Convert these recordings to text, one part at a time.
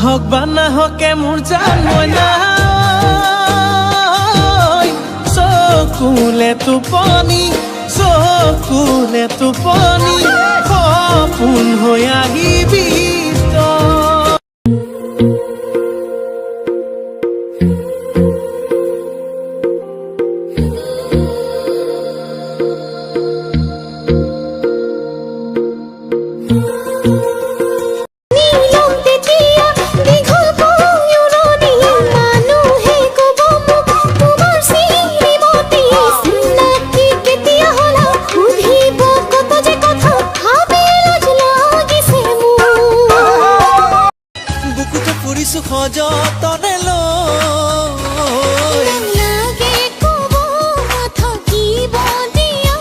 হক বা না হকে মোৰ জান মইনা চকুলে টোপনি সপোন হৈ আহিবি সযতনে লাগে কব থাকিব দিয়া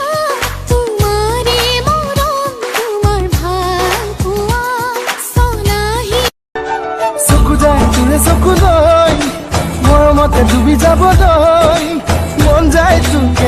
তোমাৰে মৰম তোমাৰ ভাল পোৱা সনাহি চকু যায় তোৰে চকু লৈ মৰমতে ডুবি যাবলৈ মন যায় তোক